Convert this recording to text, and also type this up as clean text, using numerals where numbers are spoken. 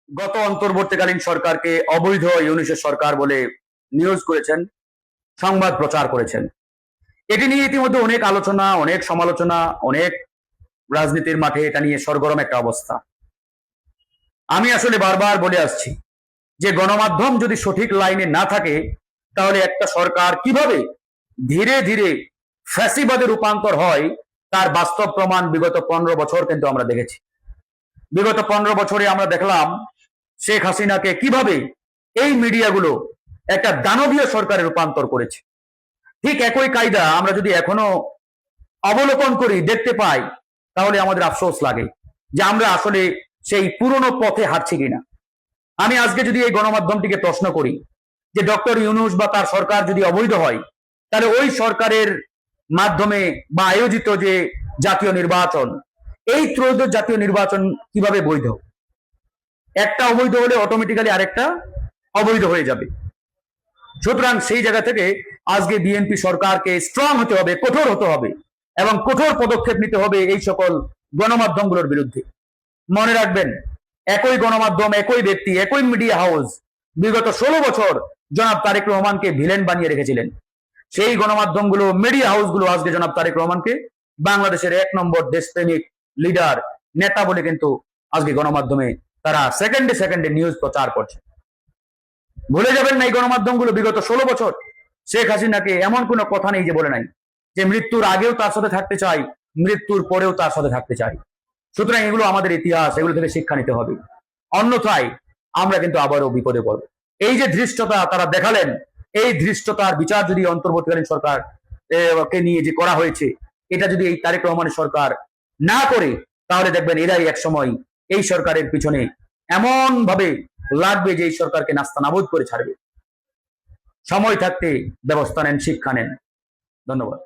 গত অন্তর্বর্তীকালীন সরকারকে অবৈধ ইউনূসের সরকার বলে নিউজ করেছেন, সংবাদ প্রচার করেছেন। এটি নিয়ে ইতিমধ্যে অনেক আলোচনা, অনেক সমালোচনা, অনেক রাজনীতির মাঠে এটা নিয়ে সরগরম একটা অবস্থা। আমি আসলে বারবার বলে আসছি যে গণমাধ্যম যদি সঠিক লাইনে না থাকে তাহলে একটা সরকার কিভাবে ধীরে ধীরে ফ্যাসিবাদে রূপান্তর হয় তার বাস্তব প্রমাণ বিগত 15 বছর কিন্তু আমরা দেখেছি। বিগত 15 বছরে আমরা দেখলাম শেখ হাসিনাকে কিভাবে এই মিডিয়াগুলো একটা দানবীয় সরকারে রূপান্তর করেছে। ঠিক একই কায়দা আমরা যদি এখনো অবলোকন করি, দেখতে পাই, তাহলে আমাদের আফসোস লাগে যে আমরা আসলে সেই পুরনো পথে হাঁটছি কিনা। আমি আজকে যদি এই গণমাধ্যমটিকে প্রশ্ন করি যে ডক্টর ইউনূস বা তার সরকার যদি অবৈধ হয়, তাহলে ওই সরকারের মাধ্যমে বা আয়োজিত যে জাতীয় নির্বাচন, এই ত্রয়োদশ জাতীয় নির্বাচন কিভাবে বৈধ? একটা অবৈধ হলে অটোমেটিক্যালি আরেকটা অবৈধ হয়ে যাবে। সুতরাং সেই জায়গা থেকে আজকে বিএনপি সরকারকে স্ট্রং হতে হবে, কঠোর হতে হবে এবং কঠোর পদক্ষেপ নিতে হবে এই সকল গণমাধ্যমগুলোর বিরুদ্ধে। মনে রাখবেন, একই গণমাধ্যম, একই ব্যক্তি, একই মিডিয়া হাউস বিগত 16 বছর জনাব তারেক রহমানকে ভিলেন বানিয়ে রেখেছিলেন। সেই গণমাধ্যমগুলো, মিডিয়া হাউসগুলো আজকে জনাব তারেক রহমানকে বাংলাদেশের 1 নম্বর দেশপ্রেমিক লিডার, নেতা বলে কিন্তু আজকে গণমাধ্যমে তারা সেকেন্ডে সেকেন্ডে নিউজ প্রচার করছে। ভুলে যাবেন না, এই গণমাধ্যমগুলো বিগত 16 বছর শেখ হাসিনাকে এমন কোনো কথা নেই যে বলে নাই যে মৃত্যুর আগেও তার সাথে থাকতে চাই, মৃত্যুর পরেও তার সাথে থাকতে চাই। সুতরাং এগুলো আমাদের ইতিহাস, এগুলো থেকে শিক্ষা নিতে হবে, অন্যথায় আমরা কিন্তু আবারও বিপদে পড়ব। এই যে ধৃষ্টতা তারা দেখালেন, এই ধৃষ্টতার বিচার যদি অন্তর্বর্তীকালীন সরকার কে নিয়ে যে করা হয়েছে, এটা যদি এই তারেক রহমানের সরকার না করে, তাহলে দেখবেন এরাই এক সময় এই সরকারের পিছনে এমন ভাবে লাগবে যে এই সরকারকে নাস্তানাবুদ করে ছাড়বে। সময় থাকতে ব্যবস্থা নেন, শিক্ষা নেন। ধন্যবাদ।